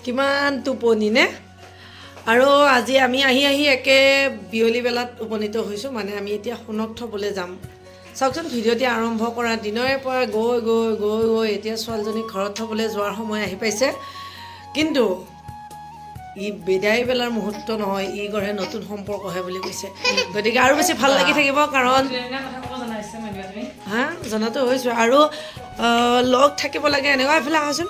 কিমান টোপনি নে আৰু আজি আমি আহি একে বিয়লি বেলাত উপনীত হৈছো মানে আমি এতিয়া সোণক থবলৈ যাম চাওকচোন ভিডিঅ'টি আৰম্ভ কৰা দিনৰে পৰা গৈ এতিয়া ছোৱালীজনী ঘৰত থবলৈ যোৱাৰ সময় আহি পাইছে কিন্তু ই বিদায় বেলাৰ মুহূৰ্ত নহয় ই গঢ়ে নতুন সম্পৰ্কহে বুলি কৈছে গতিকে আৰু বেছি ভাল লাগি থাকিব কাৰণ হা জনাটো হৈছো আৰু লগ থাকিব লাগে এনেকুৱা এফালে আহচোন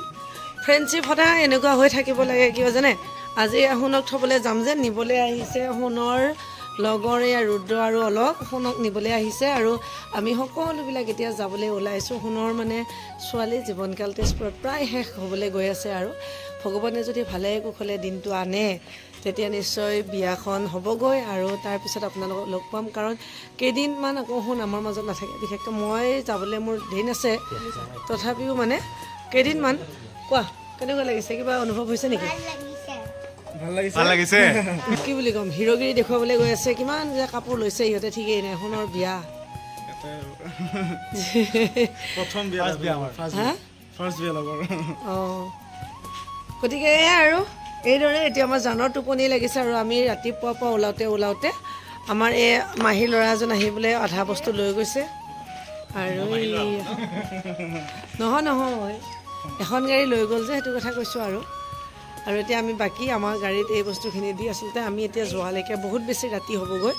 ফ্ৰেণ্ডশ্বিপ সদায় এনেকুৱা হৈ থাকিব লাগে কিয় জানে আজি সোণক থবলৈ যাম যে নিবলৈ আহিছে সোণৰ লগৰ এয়া ৰুদ্ৰ আৰু অলক সোণক নিবলৈ আহিছে আৰু আমি সকলোবিলাক এতিয়া যাবলৈ ওলাইছোঁ সোণৰ মানে ছোৱালী জীৱনকাল তেজপুৰত প্ৰায় শেষ হ'বলৈ গৈ আছে আৰু ভগৱানে যদি ভালে কুশলে দিনটো আনে তেতিয়া নিশ্চয় বিয়াখন হ'বগৈ আৰু তাৰপিছত আপোনালোকক লগ পাম কাৰণ কেইদিনমান আকৌ সোণ আমাৰ মাজত নাথাকে বিশেষকৈ মই যাবলৈ মোৰ দিন আছে তথাপিও মানে কেইদিনমান কোৱা কেনেকুৱা লাগিছে কিবা অনুভৱ হৈছে নেকি ভাল লাগিছে কি বুলি কম হিৰোগিৰি দেখুৱাবলৈ গৈ আছে কিমান যে কাপোৰ লৈছে ইহঁতে ঠিকেই নাই সোণৰ বিয়া প্ৰথম বিয়া ফাৰ্ষ্ট বিয়া লগৰ গতিকে এয়া আৰু এইদৰে এতিয়া আমাৰ জানৰ টোপনি লাগিছে আৰু আমি ৰাতিপুৱাৰ পৰা ওলাওঁতে আমাৰ এই মাহী ল'ৰা এজন আহিবলৈ আধা বস্তু লৈ গৈছে আৰু নহয় এখন গাড়ী লৈ গ'ল যে সেইটো কথা কৈছোঁ আৰু এতিয়া আমি বাকী আমাৰ গাড়ীত এই বস্তুখিনি দি আচলতে আমি এতিয়া যোৱালৈকে বহুত বেছি ৰাতি হ'বগৈ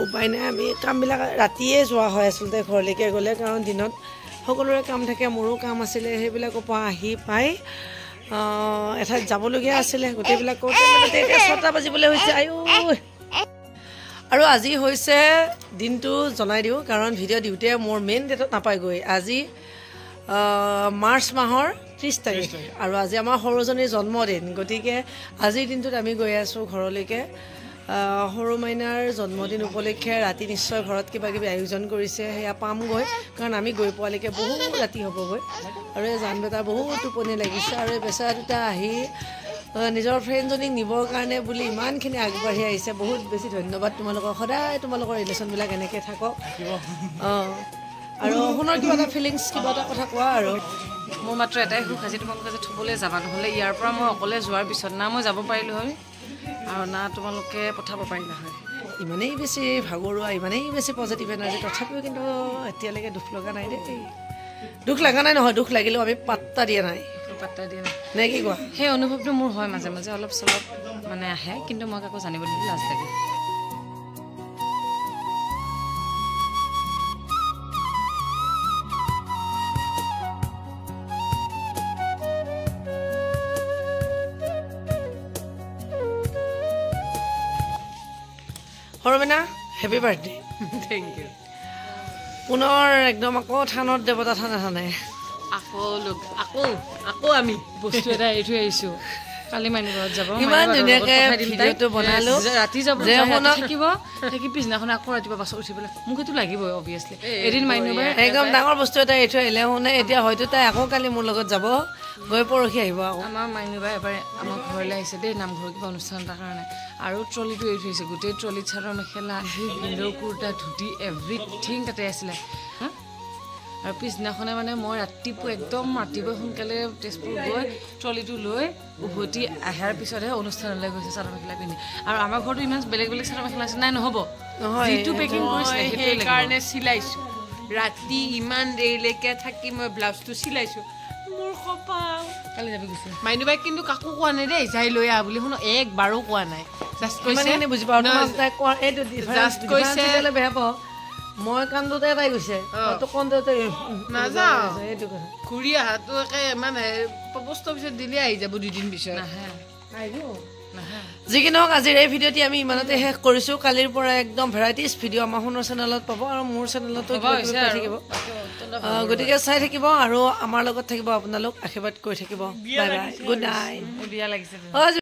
উপায় নাই আমি কামবিলাক ৰাতিয়ে যোৱা হয় আচলতে ঘৰলৈকে গ'লে কাৰণ দিনত সকলোৰে কাম থাকে মোৰো কাম আছিলে সেইবিলাকৰ পৰা আহি পাই এঠাইত যাবলগীয়া আছিলে গোটেইবিলাক কৰোঁতে মানে এতিয়া 6টা বাজিবলৈ হৈছে আৰু আজি হৈছে দিনটো জনাই দিওঁ কাৰণ ভিডিঅ' দিওঁতে মোৰ মেইন ডেটত নাপায়গৈ আজি মাৰ্চ মাহৰ 30 তাৰিখ আৰু আজি আমাৰ সৰুজনীৰ জন্মদিন গতিকে আজিৰ দিনটোত আমি গৈ আছোঁ ঘৰলৈকে সৰু মাইনাৰ জন্মদিন উপলক্ষে ৰাতি নিশ্চয় ঘৰত কিবা কিবি আয়োজন কৰিছে সেয়া পামগৈ কাৰণ আমি গৈ পোৱালৈকে বহুত ৰাতি হ'বগৈ আৰু এই জান বেটাৰ বহুত টোপনি লাগিছে আৰু এই বেচেৰা দুটা আহি নিজৰ ফ্ৰেণ্ডজনীক নিবৰ কাৰণে বুলি ইমানখিনি আগবাঢ়ি আহিছে বহুত বেছি ধন্যবাদ তোমালোকৰ সদায় তোমালোকৰ ৰিলেশ্যনবিলাক এনেকৈ থাকক আৰু সোণৰ কিবা এটা ফিলিংছ কিবা এটা কথা কোৱা আৰু মোৰ মাত্ৰ এটাই সুখ আজি তোমালোকে যে থ'বলৈ যাবা নহ'লে ইয়াৰ পৰা মই অকলে যোৱাৰ পিছত না মই যাব পাৰিলোঁ হয় আৰু না তোমালোকে পঠাব পাৰিলা হয় ইমানেই বেছি ভাগৰুৱা ইমানেই বেছি পজিটিভ এনাৰ্জি তথাপিও কিন্তু এতিয়ালৈকে দুখ লগা নাই দেই দুখ লগা নাই নহয় দুখ লাগিলেও আমি পাত্তা দিয়া নাই নে কি কোৱা সেই অনুভৱটো মোৰ হয় মাজে মাজে অলপ চলপ মানে আহে কিন্তু মই কাকো জানিব দিলে লাজ লাগে সৰমেনা হেপী বাৰ্থডে থেংক ইউ পুনৰ একদম আকৌ থানত দেৱতা থানে আকৌ আমি বস্তু এটা এৰি থৈ আহিছোঁ কালি মাইনী ঘৰত যাব ইমান ধুনীয়াকে ভিডিঅ'টো বনালো ৰাতি যাব থাকিব থাকি পিছদিনাখন আকৌ ৰাতিপুৱা বাছত উঠিবলৈ মোক এইটো লাগিবই অভিয়াছলি এদিন মাইনী একদম ডাঙৰ বস্তু এটা এৰি থৈ আহিলে শুনে এতিয়া হয়তো তাই আকৌ কালি মোৰ লগত যাব গৈ পৰহি আহিব আকৌ আমাৰ মাইনী বাই এবাৰ আমাৰ ঘৰলৈ আহিছে দেই নামঘৰ কিবা অনুষ্ঠান এটাৰ কাৰণে আৰু ট্ৰলিটো এৰি থৈছে গোটেই ট্ৰলিত চাদৰ মেখেলা ভিন্দৰ কুৰ্তা ধুতি এভৰিথিং তাতে আছিলে আৰু পিছদিনাখনে মানে মই ৰাতিপুৱা সোনকালে তেজপুৰ গৈ ট্ৰলিটো লৈ উভতি অহাৰ পিছতহে অনুষ্ঠানলৈ গৈছে চাদৰ মেখেলা পিন্ধি আৰু আমাৰ ঘৰতো ইমান বেলেগ চাদৰ মেখেলা আছে নাই নহ'ব যিটো পেকিং কৰিছিলে সেইকাৰণে চিলাইছোঁ ৰাতি ইমান দেৰিলৈকে থাকি মই ব্লাউজটো চিলাইছোঁ মোৰ কপাল কালি যাবি গৈছে মাইনুবাই কিন্তু কাকো কোৱা নাই দেই যাই লৈ আহ বুলি শুনো একবাৰো কোৱা নাই জাষ্ট কৈছে বুজি পাওঁ জাষ্ট কৈছে বেয়া পাওঁ মই কান্দোতে তাই গৈছে নাযাওঁ ঘূৰি অহাটো একে মানে পোষ্ট অফিচত দিলে আহি যাব 2 দিন পিছত যি কি নহওক আজিৰ এই ভিডিঅ'টি আমি ইমানতে শেষ কৰিছোঁ কালিৰ পৰা একদম ভেৰাইটিজ ভিডিঅ' আমাৰ সোণৰ চেনেলত পাব আৰু মোৰ চেনেলতো থাকিব গতিকে চাই থাকিব আৰু আমাৰ লগত থাকিব আপোনালোক আশীৰ্বাদ কৰি থাকিব বাই বাই গুড নাইট বিয়া লাগিছে